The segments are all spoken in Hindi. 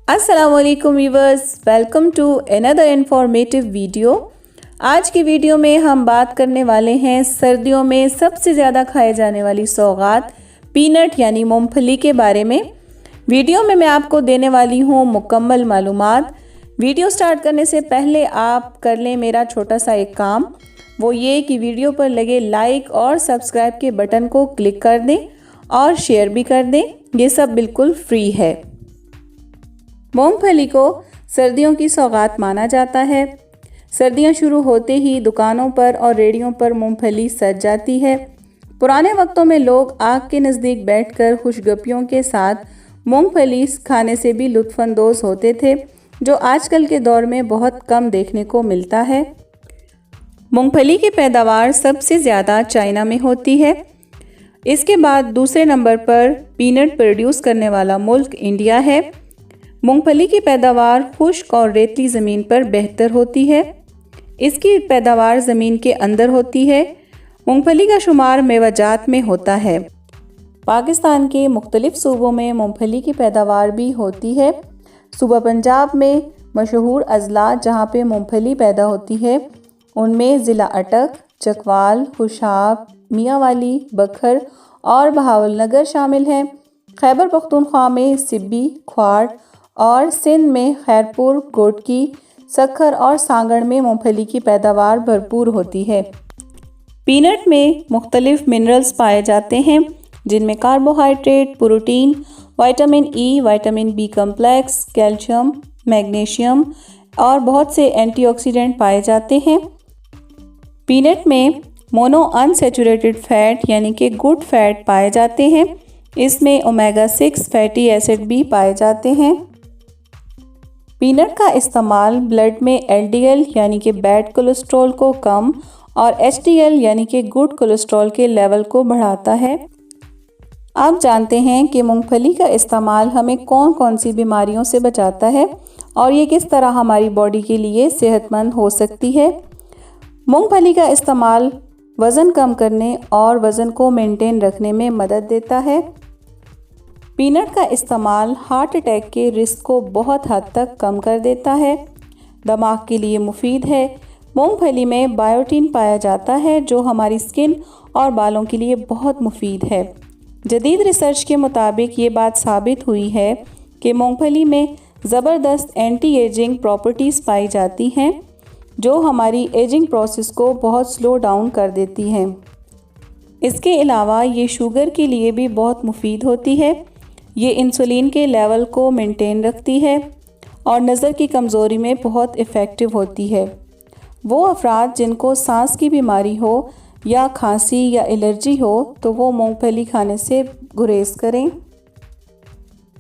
अस्सलामुअलैकुम viewers, welcome to another informative video. आज की वीडियो में हम बात करने वाले हैं सर्दियों में सबसे ज़्यादा खाए जाने वाली सौगात पीनट यानी मूंगफली के बारे में। वीडियो में मैं आपको देने वाली हूँ मुकम्मल मालूमात। वीडियो स्टार्ट करने से पहले आप कर लें मेरा छोटा सा एक काम, वो ये कि वीडियो पर लगे लाइक और सब्सक्राइब के बटन को क्लिक कर दें और शेयर भी कर दें। ये सब बिल्कुल फ्री है। मूंगफली को सर्दियों की सौगात माना जाता है। सर्दियां शुरू होते ही दुकानों पर और रेहड़ियों पर मूंगफली सज जाती है। पुराने वक्तों में लोग आग के नज़दीक बैठकर खुशगपियों के साथ मूंगफली खाने से भी लुत्फ़अंदोज़ होते थे, जो आजकल के दौर में बहुत कम देखने को मिलता है। मूंगफली की पैदावार सबसे ज़्यादा चाइना में होती है। इसके बाद दूसरे नंबर पर पीनट प्रोड्यूस करने वाला मुल्क इंडिया है। मूंगफली की पैदावार खुश्क और रेतली ज़मीन पर बेहतर होती है। इसकी पैदावार ज़मीन के अंदर होती है। मूंगफली का शुमार मेवाजात में होता है। पाकिस्तान के मुख्तलिफ सूबों में मूंगफली की पैदावार भी होती है। सूबा पंजाब में मशहूर अजला जहाँ पे मूंगफली पैदा होती है उनमें ज़िला अटक, चकवाल, खुशाब, मियांवाली, बखर और बहावलनगर शामिल हैं। खैबर पख्तूनख्वा में सिब्बी, ख्वार और सिंध में खैरपुर, गोटकी, सखर और सांगड़ में मूंगफली की पैदावार भरपूर होती है। पीनट में मुख्तलिफ मिनरल्स पाए जाते हैं, जिनमें carbohydrate, protein, vitamin E, vitamin B complex, calcium, magnesium और बहुत से एंटीऑक्सीडेंट पाए जाते हैं। पीनट में मोनो अनसैचुरेटेड फैट यानी कि गुड फैट पाए जाते हैं। इसमें ओमेगा 6 फैटी एसिड भी पाए जाते हैं। पीनट का इस्तेमाल ब्लड में एलडीएल यानी कि बैड कोलेस्ट्रॉल को कम और एचडीएल यानी कि गुड कोलेस्ट्रॉल के लेवल को बढ़ाता है। आप जानते हैं कि मूंगफली का इस्तेमाल हमें कौन कौन सी बीमारियों से बचाता है और ये किस तरह हमारी बॉडी के लिए सेहतमंद हो सकती है। मूंगफली का इस्तेमाल वज़न कम करने और वज़न को मेंटेन रखने में मदद देता है। पीनट का इस्तेमाल हार्ट अटैक के रिस्क को बहुत हद तक कम कर देता है। दिमाग के लिए मुफीद है। मूंगफली में बायोटीन पाया जाता है जो हमारी स्किन और बालों के लिए बहुत मुफीद है। जदीद रिसर्च के मुताबिक ये बात साबित हुई है कि मूंगफली में ज़बरदस्त एंटी एजिंग प्रॉपर्टीज़ पाई जाती हैं जो हमारी एजिंग प्रोसेस को बहुत स्लो डाउन कर देती हैं। इसके अलावा ये शुगर के लिए भी बहुत मुफीद होती है। ये इंसुलिन के लेवल को मेंटेन रखती है और नज़र की कमज़ोरी में बहुत इफ़ेक्टिव होती है। वो अफराद जिनको सांस की बीमारी हो या खांसी या एलर्जी हो तो वो मूंगफली खाने से गुरेज करें।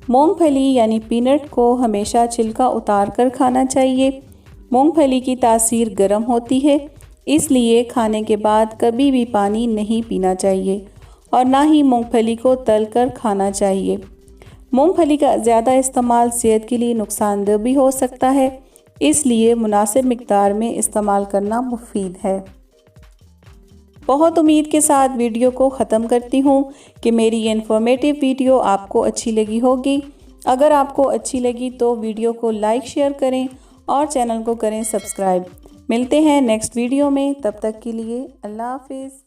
मूंगफली यानी पीनट को हमेशा छिलका उतार कर खाना चाहिए। मूंगफली की तासीर गर्म होती है, इसलिए खाने के बाद कभी भी पानी नहीं पीना चाहिए और ना ही मूंगफली को तल कर खाना चाहिए। मूंगफली का ज़्यादा इस्तेमाल सेहत के लिए नुकसानदेह भी हो सकता है, इसलिए मुनासिब मिक़दार में इस्तेमाल करना मुफीद है। बहुत उम्मीद के साथ वीडियो को ख़त्म करती हूँ कि मेरी ये इन्फॉर्मेटिव वीडियो आपको अच्छी लगी होगी। अगर आपको अच्छी लगी तो वीडियो को लाइक शेयर करें और चैनल को करें सब्सक्राइब। मिलते हैं नेक्स्ट वीडियो में, तब तक के लिए अल्लाह हाफिज़।